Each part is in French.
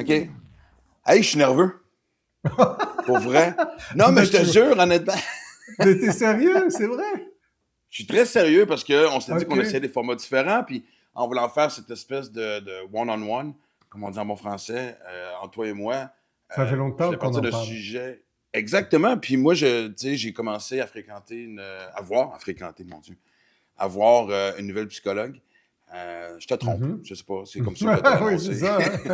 OK. Hey, je suis nerveux. Pour vrai. Non, mais je te jure, honnêtement. Mais t'es sérieux, c'est vrai? Je suis très sérieux parce qu'on s'est dit qu'on OK. essayait des formats différents, puis en voulant faire cette espèce de one-on-one, comme on dit en bon français, entre toi et moi, Ça fait je longtemps voulais qu'on partir en d'un parle. sujet. Exactement. Puis moi, j'ai commencé à fréquenter mon Dieu, à voir une nouvelle psychologue. Je te trompe, Mhm. je sais pas, c'est comme ça que je vais te Oui, c'est l'annoncer.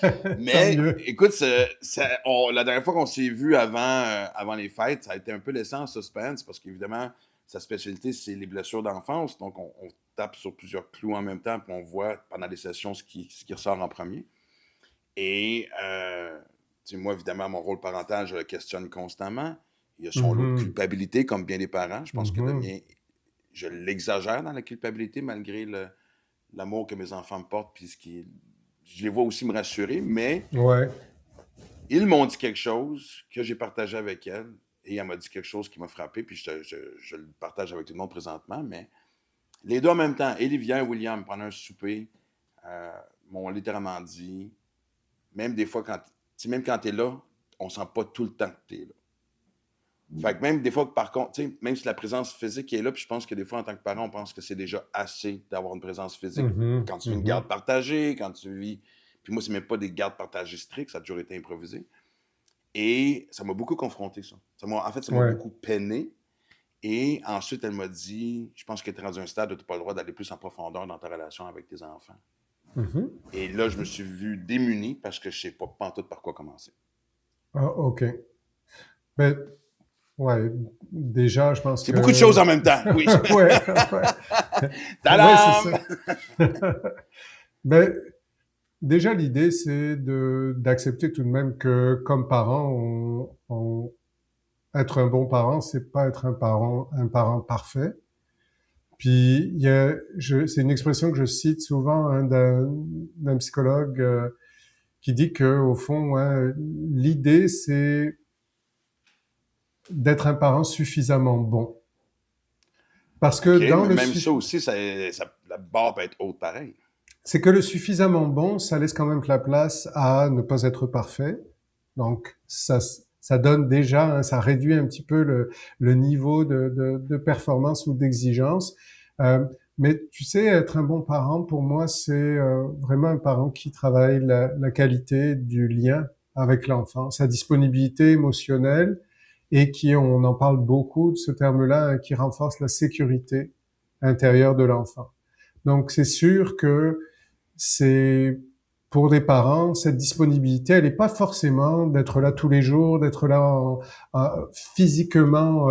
ça. Tant Mais mieux. écoute, la dernière fois qu'on s'est vu avant les fêtes, ça a été un peu laissé en suspense parce qu'évidemment, sa spécialité, c'est les blessures d'enfance. Donc, on tape sur plusieurs clous en même temps, puis on voit pendant les sessions ce qui ressort en premier. Et moi, évidemment, mon rôle parental, je le questionne constamment. Il y a son lot de Mhm. culpabilité, comme bien des parents. Je pense que le Mhm. mien, je l'exagère dans la culpabilité, malgré l'amour que mes enfants me portent, puis je les vois aussi me rassurer, mais Ouais. ils m'ont dit quelque chose que j'ai partagé avec elle, et elle m'a dit quelque chose qui m'a frappé, puis je le partage avec tout le monde présentement, mais les deux en même temps, Olivia et William, pendant un souper, euh, m'ont littéralement dit, même des fois, même quand t'es là, on sent pas tout le temps que t'es là. Fait que même des fois, par contre, même si la présence physique est là, puis je pense que des fois, en tant que parent, on pense que c'est déjà assez d'avoir une présence physique Mhm. quand tu vis une Mhm. garde partagée, quand tu vis. Puis moi, c'est même pas des gardes partagées strictes, ça a toujours été improvisé. Et ça m'a beaucoup confronté, ça. En fait, ça m'a Ouais. beaucoup peiné. Et ensuite, elle m'a dit, je pense que tu es rendu à un stade où tu n'as pas le droit d'aller plus en profondeur dans ta relation avec tes enfants. Mhm. Et là, je me suis vu démuni parce que je ne sais pas pantoute par quoi commencer. Ah, OK. Mais, ouais, déjà, je pense C'est beaucoup de choses que... en même temps, oui. Ouais, ouais. Ouais, c'est Tadam! ça. Mais déjà, l'idée, c'est d'accepter tout de même que, comme parent, être un bon parent, c'est pas être un parent parfait. Puis, c'est une expression que je cite souvent hein, d'un psychologue qui dit que, au fond, ouais, l'idée, c'est d'être un parent suffisamment bon. Parce que OK, dans mais le même ça aussi, la barre peut être haute pareil. c'est que le suffisamment bon, ça laisse quand même la place à ne pas être parfait. Donc, ça donne déjà, hein, ça réduit un petit peu le niveau de performance ou d'exigence. Euh, mais tu sais, être un bon parent, pour moi, c'est vraiment un parent qui travaille la qualité du lien avec l'enfant, sa disponibilité émotionnelle et qui, on en parle beaucoup de ce terme-là, hein, qui renforce la sécurité intérieure de l'enfant. Donc, c'est sûr que c'est pour des parents, cette disponibilité, elle n'est pas forcément d'être là tous les jours, d'être là physiquement,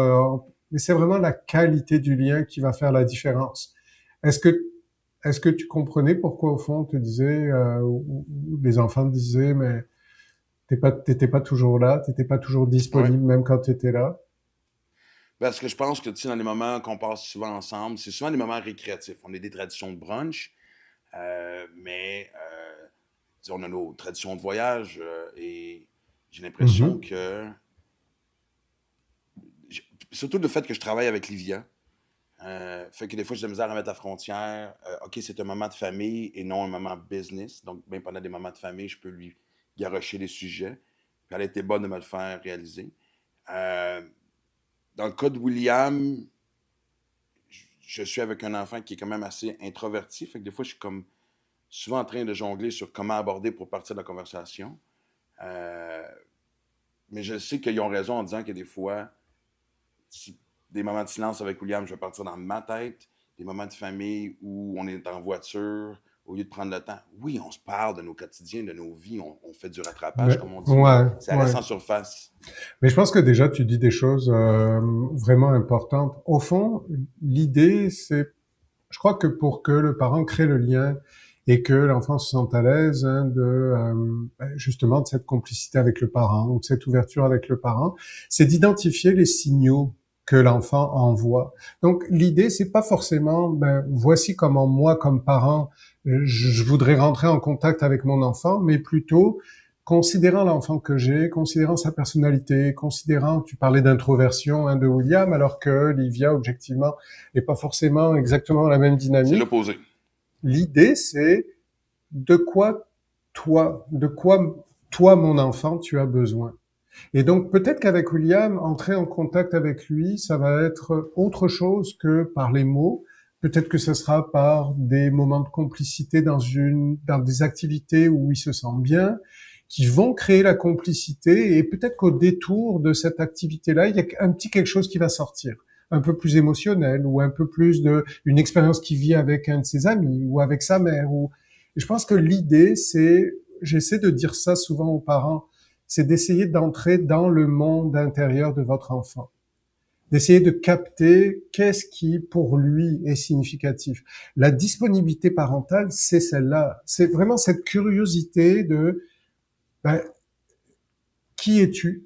mais c'est vraiment la qualité du lien qui va faire la différence. Est-ce que est-ce que tu comprenais pourquoi au fond on te disait ou les enfants te disaient mais t'étais pas toujours là, t'étais pas toujours Oui. disponible même quand t'étais là? Parce que je pense que, tu sais, dans les moments qu'on passe souvent ensemble, c'est souvent des moments récréatifs. On a des traditions de brunch, mais on a nos traditions de voyage et j'ai l'impression Mhm. que, surtout le fait que je travaille avec Livia, fait que des fois j'ai de la misère à mettre la frontière. OK, c'est un moment de famille et non un moment business. Donc, même pendant des moments de famille, je peux lui garrocher les sujets. Puis elle a été bonne de me le faire réaliser. Euh, dans le cas de William, je suis avec un enfant qui est quand même assez introverti. Fait que des fois, je suis comme souvent en train de jongler sur comment aborder pour partir de la conversation. Euh, mais je sais qu'ils ont raison en disant que des fois, des moments de silence avec William, je vais partir dans ma tête. Des moments de famille où on est en voiture, au lieu de prendre le temps. Oui, on se parle de nos quotidiens, de nos vies, on fait du rattrapage, Mais, comme on dit, mais ouais, ça reste ouais. en surface. Mais je pense que déjà tu dis des choses vraiment importantes. Au fond, l'idée, c'est, je crois que pour que le parent crée le lien et que l'enfant se sente à l'aise hein, justement de cette complicité avec le parent ou de cette ouverture avec le parent, c'est d'identifier les signaux que l'enfant envoie. Donc l'idée, c'est pas forcément, voici comment moi, comme parent, je voudrais rentrer en contact avec mon enfant, mais plutôt considérant l'enfant que j'ai, considérant sa personnalité, considérant, tu parlais d'introversion hein, de William, alors que Livia, objectivement, n'est pas forcément exactement la même C'est dynamique. l'opposé. L'idée, c'est de quoi de quoi, toi, mon enfant, tu as besoin. Et donc peut-être qu'avec William, entrer en contact avec lui, ça va être autre chose que par les mots. Peut-être que ce sera par des moments de complicité dans des activités où il se sent bien, qui vont créer la complicité. Et peut-être qu'au détour de cette activité-là, il y a un petit quelque chose qui va sortir, un peu plus émotionnel ou un peu plus une expérience qu'il vit avec un de ses amis ou avec sa mère. Et je pense que l'idée, j'essaie de dire ça souvent aux parents, c'est d'essayer d'entrer dans le monde intérieur de votre enfant, d'essayer de capter qu'est-ce qui, pour lui, est significatif. La disponibilité parentale, c'est celle-là. C'est vraiment cette curiosité de ben, qui es-tu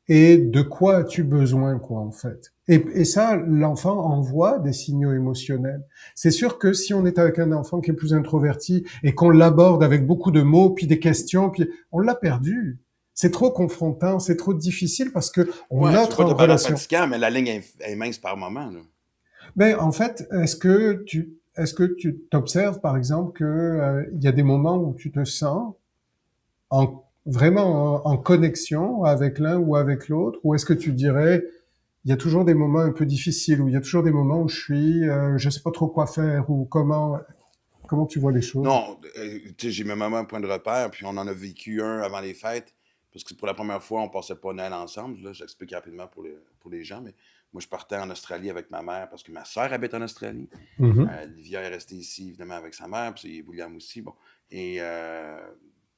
et de quoi as-tu besoin, quoi, en fait. Et ça, l'enfant envoie des signaux émotionnels. C'est sûr que si on est avec un enfant qui est plus introverti et qu'on l'aborde avec beaucoup de mots, puis des questions, puis on l'a perdu. C'est trop confrontant, c'est trop difficile parce que on Ouais, tu veux entre pas en te parler relation. fatigant, mais la ligne est mince par moment, là. Mais en fait, est-ce que tu t'observes, par exemple, que il y a des moments où tu te sens vraiment en connexion avec l'un ou avec l'autre, ou est-ce que tu dirais il y a toujours des moments un peu difficiles, où il y a toujours des moments où je sais pas trop quoi faire, ou comment tu vois les choses? Non, tu sais, j'ai ma maman un point de repère, puis on en a vécu un avant les fêtes, parce que pour la première fois, on passait pas Noël ensemble. Là, j'explique rapidement pour les gens, mais moi, je partais en Australie avec ma mère parce que ma soeur habite en Australie. Mhm, Livia est restée ici, évidemment, avec sa mère, puis William aussi. Bon. Et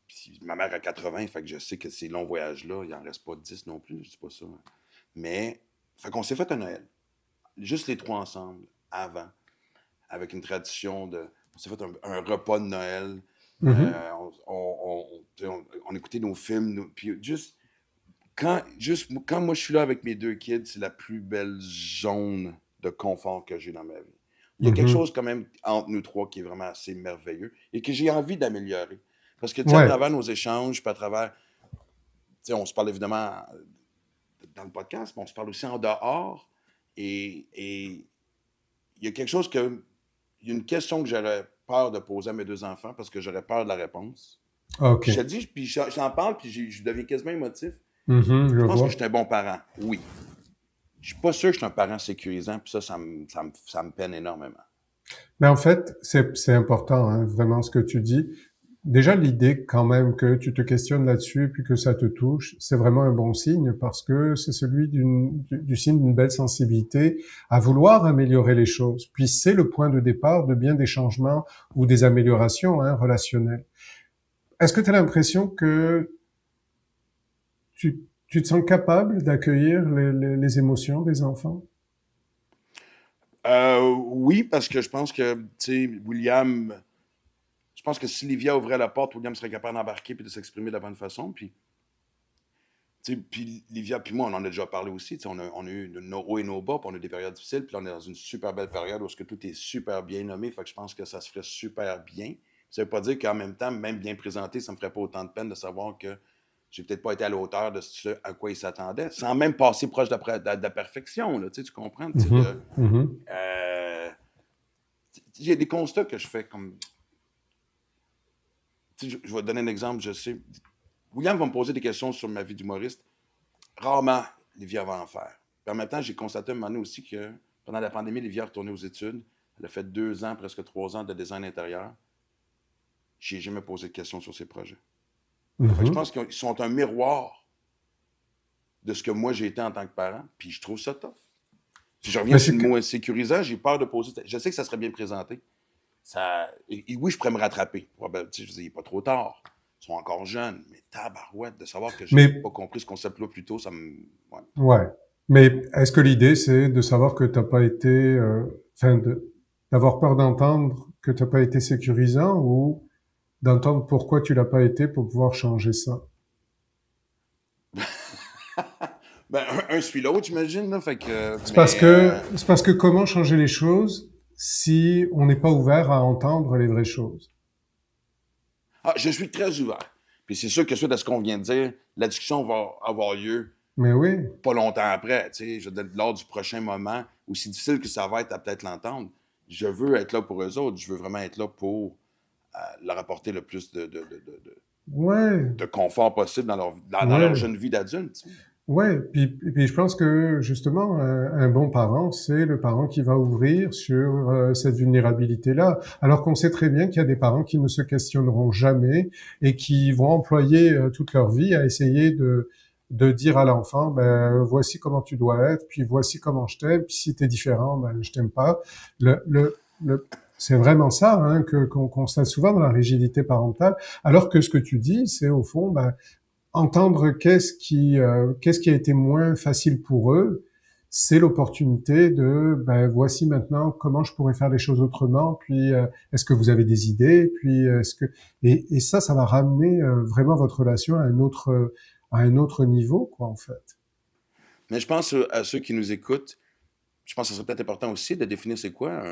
puis ma mère a 80, fait que je sais que ces longs voyages-là, il en reste pas 10 non plus, je dis pas ça. Mais, fait qu'on s'est fait un Noël, juste les trois ensemble, avant, avec une tradition de. On s'est fait un repas de Noël. mhm. On écoutait nos films. Puis juste quand moi je suis là avec mes deux kids, c'est la plus belle zone de confort que j'ai dans ma vie. Il y a quelque Mhm. chose quand même entre nous trois qui est vraiment assez merveilleux et que j'ai envie d'améliorer. Parce que, tu sais, à Ouais. travers nos échanges, puis à travers, tu sais, on se parle évidemment dans le podcast, mais on se parle aussi en dehors. Et il y a quelque chose que, il y a une question que j'aurais peur de poser à mes deux enfants parce que j'aurais peur de la réponse. Ok. Puis je te dis, puis j'en parle, puis je deviens quasiment émotif. Mhm, je Je pense que je vois. suis un bon parent, oui. Je suis pas sûr que je suis un parent sécurisant, puis ça me peine énormément. Mais en fait, c'est important, hein, vraiment ce que tu dis. Déjà, l'idée quand même que tu te questionnes là-dessus puis que ça te touche, c'est vraiment un bon signe parce que c'est celui du signe d'une belle sensibilité à vouloir améliorer les choses. Puis c'est le point de départ de bien des changements ou des améliorations, hein, relationnelles. Est-ce que tu as l'impression que tu te sens capable d'accueillir les émotions des enfants? Oui, parce que je pense que, tu sais, William, je pense que si Livia ouvrait la porte, William serait capable d'embarquer puis de s'exprimer de la bonne façon. Puis, tu sais, puis Livia puis moi, on en a déjà parlé aussi. Tu sais, on a eu nos hauts et nos bas, puis on a eu des périodes difficiles. Puis là, on est dans une super belle période où tout est super bien nommé. Fait que je pense que ça se ferait super bien. Ça veut pas dire qu'en même temps, même bien présenté, ça me ferait pas autant de peine de savoir que j'ai peut-être pas été à la hauteur de ce à quoi il s'attendait, sans même passer proche de la perfection, là, tu comprends? Tu sais, Mhm, mhm, euh, j'ai des constats que je fais comme. Je vais te donner un exemple, je sais. William va me poser des questions sur ma vie d'humoriste. Rarement, Livia va en faire. Puis en même temps, j'ai constaté un moment donné aussi que pendant la pandémie, Livia est retournée aux études. Elle a fait 2 ans, presque 3 ans de design intérieur. Je n'ai jamais posé de questions sur ses projets. Fait que je mhm. pense qu'ils sont un miroir de ce que moi j'ai été en tant que parent, puis je trouve ça tough. Si je reviens Mais sur c'est le que, mot insécurisant, j'ai peur de poser. Je sais que ça serait bien présenté. Et oui, je pourrais me rattraper. Tu sais, je dis, il n'est pas trop tard. Ils sont encore jeunes, mais tabarouette, de savoir que j'ai mais pas compris ce concept-là plus tôt, ça me. Ouais. Ouais. Mais est-ce que l'idée, c'est de savoir que t'as pas été, enfin, d'avoir peur d'entendre que t'as pas été sécurisant ou d'entendre pourquoi tu l'as pas été pour pouvoir changer ça? Ben, un suit l'autre, j'imagine, là. Fait que, C'est parce que comment changer les choses si on n'est pas ouvert à entendre les vraies choses? je suis très ouvert. Puis c'est sûr que suite à ce qu'on vient de dire, la discussion va avoir lieu Mais oui. pas longtemps après. Tu sais, lors du prochain moment, aussi difficile que ça va être à peut-être l'entendre, je veux être là pour eux autres. Je veux vraiment être là pour leur apporter le plus Ouais, de confort possible dans leur ouais. jeune vie d'adulte. Tu sais. Ouais, puis je pense que justement, un bon parent, c'est le parent qui va ouvrir sur cette vulnérabilité-là, alors qu'on sait très bien qu'il y a des parents qui ne se questionneront jamais et qui vont employer toute leur vie à essayer de dire à l'enfant, ben voici comment tu dois être, puis voici comment je t'aime, puis si t'es différent, ben je t'aime pas. C'est vraiment ça hein, qu'on constate souvent dans la rigidité parentale, alors que ce que tu dis, c'est au fond, ben entendre qu'est-ce qui a été moins facile pour eux, c'est l'opportunité de ben voici maintenant comment je pourrais faire les choses autrement, puis est-ce que vous avez des idées, puis est-ce que et ça va ramener vraiment votre relation à un autre niveau quoi en fait. Mais je pense à ceux qui nous écoutent, je pense que ce serait peut-être important aussi de définir c'est quoi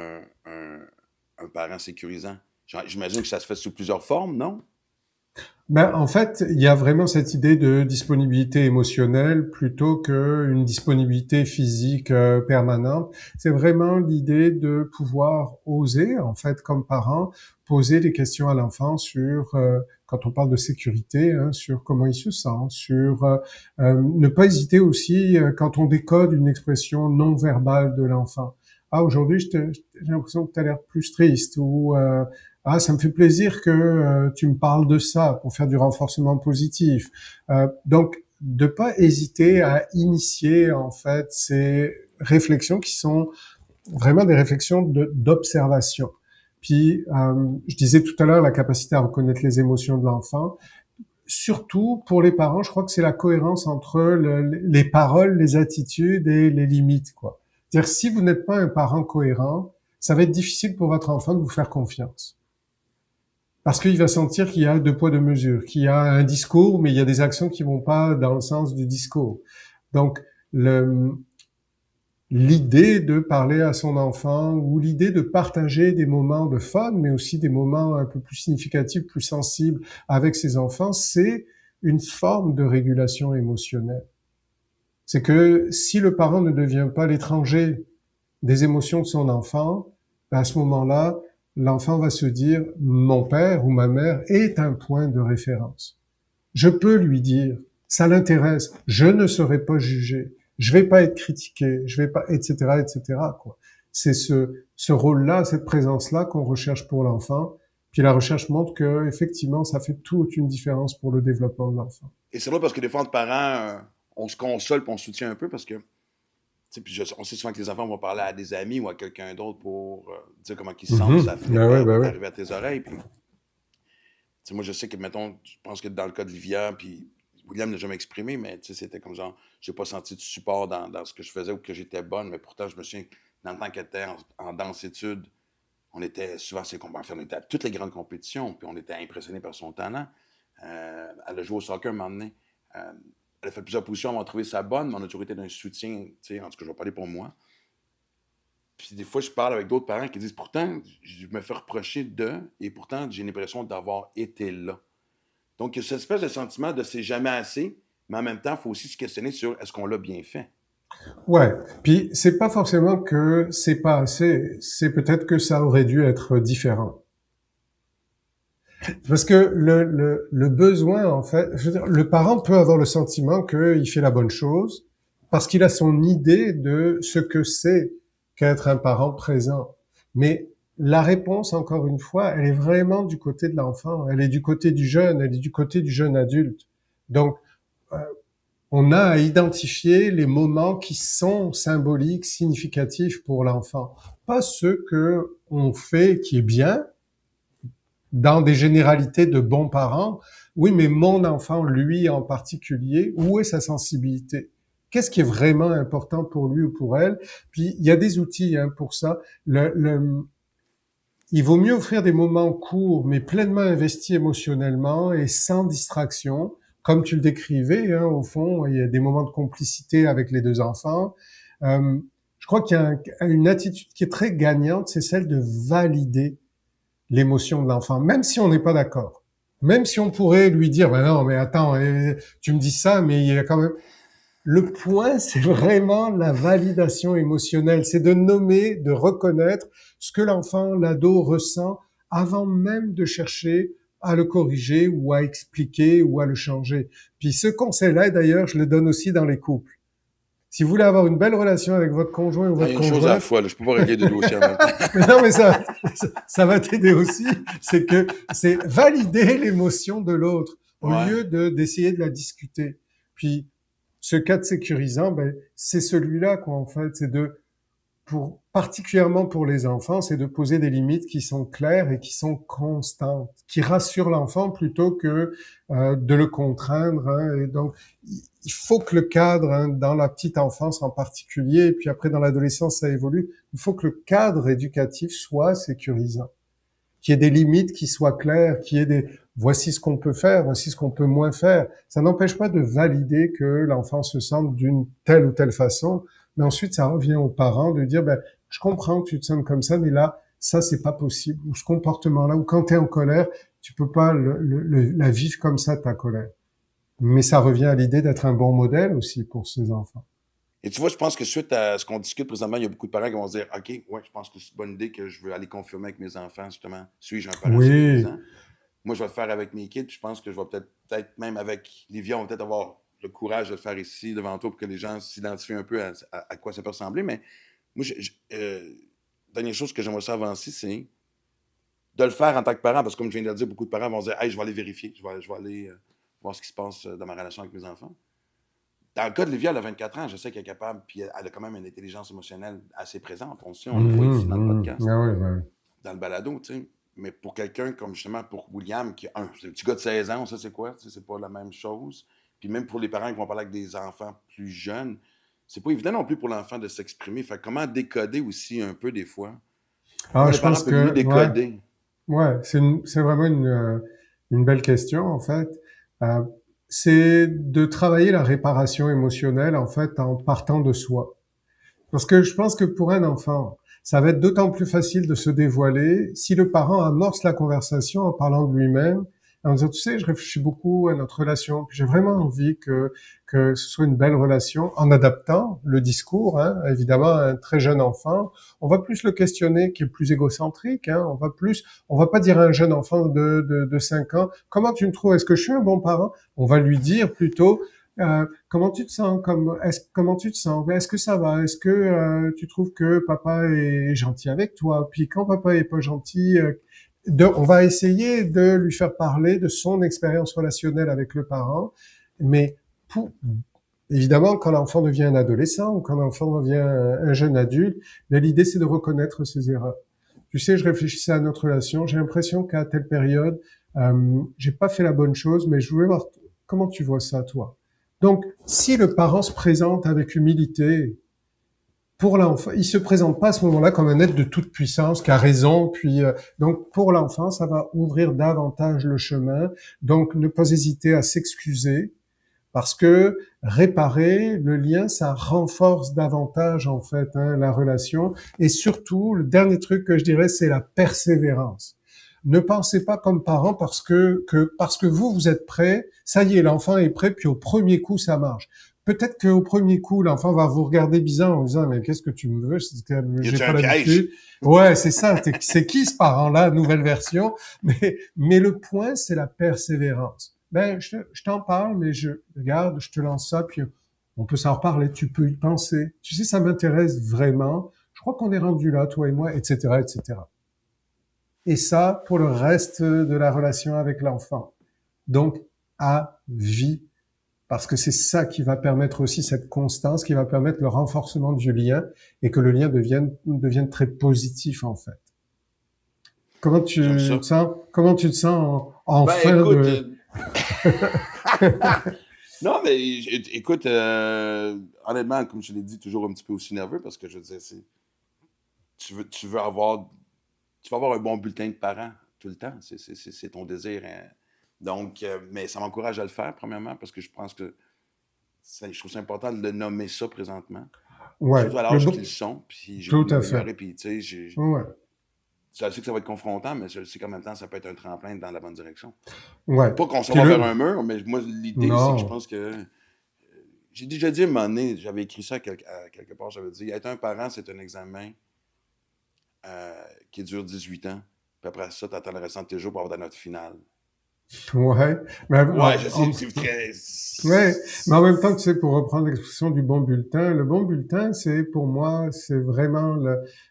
un parent sécurisant. J'imagine que ça se fait sous plusieurs formes, non? Ben, en fait, il y a vraiment cette idée de disponibilité émotionnelle plutôt qu'une disponibilité physique permanente. C'est vraiment l'idée de pouvoir oser, en fait, comme parent, poser des questions à l'enfant sur, quand on parle de sécurité, hein, sur comment il se sent, sur ne pas hésiter aussi quand on décode une expression non verbale de l'enfant. Ah, aujourd'hui, j'ai l'impression que tu as l'air plus triste ou ah, ça me fait plaisir que tu me parles de ça pour faire du renforcement positif. Donc, de pas hésiter à initier en fait ces réflexions qui sont vraiment des réflexions d'observation. Puis, je disais tout à l'heure la capacité à reconnaître les émotions de l'enfant. Surtout pour les parents, je crois que c'est la cohérence entre les paroles, les attitudes et les limites, quoi. C'est-à-dire, si vous n'êtes pas un parent cohérent, ça va être difficile pour votre enfant de vous faire confiance. Parce qu'il va sentir qu'il y a deux poids, deux mesures, qu'il y a un discours, mais il y a des actions qui vont pas dans le sens du discours. Donc, l'idée de parler à son enfant ou l'idée de partager des moments de fun, mais aussi des moments un peu plus significatifs, plus sensibles avec ses enfants, c'est une forme de régulation émotionnelle. C'est que si le parent ne devient pas l'étranger des émotions de son enfant, à ce moment-là, l'enfant va se dire mon père ou ma mère est un point de référence. Je peux lui dire ça l'intéresse, je ne serai pas jugé, je vais pas être critiqué, je vais pas etc etc quoi. C'est ce rôle-là, cette présence-là qu'on recherche pour l'enfant. Puis la recherche montre que effectivement ça fait toute une différence pour le développement de l'enfant. Et c'est drôle parce que des fois, entre parents, on se console et on se soutient un peu parce que, tu sais, puis on sait souvent que les enfants vont parler à des amis ou à quelqu'un d'autre pour dire comment ils se sentent, ça finit par Ouais. arriver à tes oreilles. Puis, tu sais, moi, je sais que, mettons, je pense que dans le cas de Livia, puis William n'a jamais exprimé, mais tu sais, c'était comme genre, j'ai pas senti de support dans ce que je faisais ou que j'étais bonne, mais pourtant, je me souviens, dans le temps qu'elle était en danse-études, on était souvent ses combats. Enfin, on était à toutes les grandes compétitions, puis on était impressionnés par son talent. Elle a joué au soccer un moment donné. Elle a fait plusieurs positions, on a trouvé ça bonne, mais on a toujours été d'un soutien, tu sais, en tout cas, je vais parler pour moi. Puis des fois, je parle avec d'autres parents qui disent, pourtant, je me fais reprocher de, et pourtant, j'ai l'impression d'avoir été là. Donc, il y a cette espèce de sentiment de c'est jamais assez, mais en même temps, il faut aussi se questionner sur est-ce qu'on l'a bien fait. Ouais. Puis c'est pas forcément que c'est pas assez, c'est peut-être que ça aurait dû être différent. Parce que le besoin, en fait, je veux dire, le parent peut avoir le sentiment qu'il fait la bonne chose parce qu'il a son idée de ce que c'est qu'être un parent présent. Mais la réponse, encore une fois, elle est vraiment du côté de l'enfant, elle est du côté du jeune, elle est du côté du jeune adulte. Donc, euh, on a à identifier les moments qui sont symboliques, significatifs pour l'enfant. Pas ceux que on fait qui est bien, dans des généralités de bons parents. Oui, mais mon enfant, lui en particulier, où est sa sensibilité? Qu'est-ce qui est vraiment important pour lui ou pour elle? Puis, il y a des outils hein, pour ça. Il vaut mieux offrir des moments courts, mais pleinement investis émotionnellement et sans distraction. Comme tu le décrivais, hein, au fond, il y a des moments de complicité avec les deux enfants. Euh, je crois qu'il y a une attitude qui est très gagnante, c'est celle de valider l'émotion de l'enfant, même si on n'est pas d'accord. Même si on pourrait lui dire, ben non, mais attends, tu me dis ça, mais il y a quand même... Le point, c'est vraiment la validation émotionnelle. C'est de nommer, de reconnaître ce que l'enfant, l'ado ressent avant même de chercher à le corriger ou à expliquer ou à le changer. Puis ce conseil-là, d'ailleurs, je le donne aussi dans les couples. Si vous voulez avoir une belle relation avec votre conjoint ou Ah, il votre y a une chose à la conjointe, fois, là. Je peux pas régler deux dossiers en même temps. mais non, mais ça va t'aider aussi, c'est que c'est valider l'émotion de l'autre au Ouais. lieu d'essayer de la discuter. Puis, ce cadre sécurisant, ben, c'est celui-là, quoi, en fait, c'est particulièrement pour les enfants, c'est de poser des limites qui sont claires et qui sont constantes, qui rassurent l'enfant plutôt que de le contraindre. Hein. Et donc, il faut que le cadre, hein, dans la petite enfance en particulier, et puis après dans l'adolescence, ça évolue, il faut que le cadre éducatif soit sécurisant, qu'il y ait des limites qui soient claires, qu'il y ait des voici ce qu'on peut faire, voici ce qu'on peut moins faire. Ça n'empêche pas de valider que l'enfant se sente d'une telle ou telle façon, mais ensuite ça revient aux parents de dire ben je comprends que tu te sens comme ça, mais là ça c'est pas possible. Ou ce comportement-là, ou quand tu es en colère, tu peux pas la vivre comme ça ta colère. Mais ça revient à l'idée d'être un bon modèle aussi pour ses enfants. Et tu vois, je pense que suite à ce qu'on discute présentement, il y a beaucoup de parents qui vont se dire OK, ouais, je pense que c'est une bonne idée que je veux aller confirmer avec mes enfants, justement. Suis-je un parent Oui, sécurisant? Moi, je vais le faire avec mes kids. Je pense que je vais peut-être même avec Livia, on va peut-être avoir le courage de le faire ici devant toi pour que les gens s'identifient un peu à quoi ça peut ressembler. Mais moi, dernière chose que j'aimerais ça avancer, c'est de le faire en tant que parent, parce que comme je viens de le dire, beaucoup de parents vont se dire hey, je vais aller vérifier, je vais aller voir ce qui se passe dans ma relation avec mes enfants. Dans le cas de Livia, elle a 24 ans, je sais qu'elle est capable, puis elle a quand même une intelligence émotionnelle assez présente. On le voit ici dans le podcast, Ah oui, oui. dans le balado, tu sais. Mais pour quelqu'un comme justement pour William, qui est c'est un petit gars de 16 ans, ça c'est quoi? Tu sais, c'est pas la même chose. Puis même pour les parents qui vont parler avec des enfants plus jeunes, c'est pas évident non plus pour l'enfant de s'exprimer. Fait que comment décoder aussi un peu des fois? Ah, Comment le je parent pense peut mieux que, ouais, décoder? ouais, c'est vraiment une belle question, en fait. Euh, c'est de travailler la réparation émotionnelle, en fait, en partant de soi. Parce que je pense que pour un enfant, ça va être d'autant plus facile de se dévoiler si le parent amorce la conversation en parlant de lui-même, en disant, tu sais, je réfléchis beaucoup à notre relation, puis j'ai vraiment envie que ce soit une belle relation, en adaptant le discours, hein, évidemment, à un très jeune enfant. On va plus le questionner qui est plus égocentrique, hein, on va pas dire à un jeune enfant de 5 ans, comment tu me trouves, est-ce que je suis un bon parent? On va lui dire plutôt, comment tu te sens comment tu te sens? Est-ce que ça va? Est-ce que tu trouves que papa est gentil avec toi? Puis quand papa est pas gentil, on va essayer de lui faire parler de son expérience relationnelle avec le parent, mais pour, évidemment, quand l'enfant devient un adolescent ou quand l'enfant devient un jeune adulte, l'idée c'est de reconnaître ses erreurs. Tu sais, je réfléchissais à notre relation, j'ai l'impression qu'à telle période, j'ai pas fait la bonne chose, mais je voulais voir comment tu vois ça, toi. Donc, si le parent se présente avec humilité pour l'enfant, il se présente pas à ce moment-là comme un être de toute puissance qui a raison. Puis, donc, pour l'enfant, ça va ouvrir davantage le chemin. Donc, ne pas hésiter à s'excuser parce que réparer le lien, ça renforce davantage en fait hein, la relation. Et surtout, le dernier truc que je dirais, c'est la persévérance. Ne pensez pas comme parent parce que vous êtes prêt, ça y est, l'enfant est prêt, puis au premier coup ça marche. Peut-être qu'au premier coup, l'enfant va vous regarder bizarre en disant mais qu'est-ce que tu me veux, Y j'ai a-tu pas un piège? l'habitude. Ouais, c'est ça. C'est qui ce parent-là, nouvelle version. Mais le point, c'est la persévérance. Ben, je t'en parle, mais regarde, je te lance ça, puis on peut s'en reparler. Tu peux y penser. Tu sais, ça m'intéresse vraiment. Je crois qu'on est rendu là, toi et moi, etc., etc. Et ça, pour le reste de la relation avec l'enfant. Donc, à vie. Parce que c'est ça qui va permettre aussi cette constance, qui va permettre le renforcement du lien et que le lien devienne très positif, en fait. J'aime ça. Comment tu te sens en Ben fin écoute, de, non, mais écoute, honnêtement, comme je l'ai dit, toujours un petit peu aussi nerveux parce que je veux dire, tu veux avoir, tu vas avoir un bon bulletin de parents tout le temps. C'est ton désir. Hein. Donc, mais ça m'encourage à le faire, premièrement, parce que je pense que je trouve ça important de le nommer ça présentement. ouais, Surtout à l'âge qu'ils sont, puis j'ai goût tout de à fait. m'améliorer, puis tu sais, Ouais, je sais que ça va être confrontant, mais je sais qu'en même temps, ça peut être un tremplin dans la bonne direction. ouais. Pas qu'on s'en Puis va vers un mur, mais moi, l'idée, c'est que je non, pense que j'ai déjà dit à un moment donné, j'avais écrit ça quelque part, j'avais dit être un parent, c'est un examen qui dure 18 ans. Puis après ça, tu attends le restant de tes jours pour avoir ta note finale. Ouais, mais Ouais, je sais, c'est très... ouais, mais en même temps, tu sais, pour reprendre l'expression du bon bulletin, le bon bulletin, c'est pour moi, c'est vraiment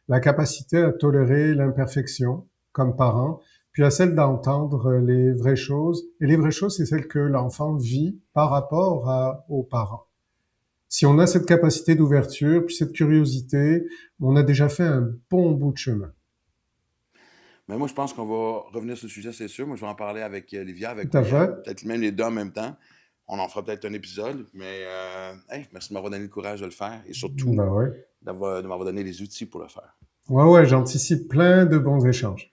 la capacité à tolérer l'imperfection comme parent, puis à celle d'entendre les vraies choses. Et les vraies choses, c'est celles que l'enfant vit par rapport aux parents. Si on a cette capacité d'ouverture, puis cette curiosité, on a déjà fait un bon bout de chemin. Mais moi, je pense qu'on va revenir sur le sujet, c'est sûr. Moi, je vais en parler avec Livia, avec Tout à fait. William, peut-être même les deux en même temps. On en fera peut-être un épisode, mais hey, merci de m'avoir donné le courage de le faire et surtout Ben ouais. de m'avoir donné les outils pour le faire. Ouais, ouais, j'anticipe plein de bons échanges.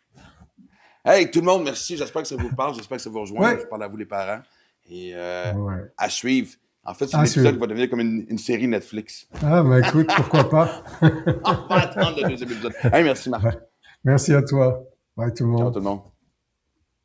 Hey, tout le monde, merci. J'espère que ça vous parle, j'espère que ça vous rejoint. Ouais. Je parle à vous, les parents. Et Ouais. à suivre. En fait, c'est Ah, l'épisode qui sûr. va devenir comme une série Netflix. Ah, ben écoute, pourquoi pas. On va attendre le deuxième épisode. Hey, merci, Marc. Merci à toi. Bye tout le Ciao, monde. tout le monde.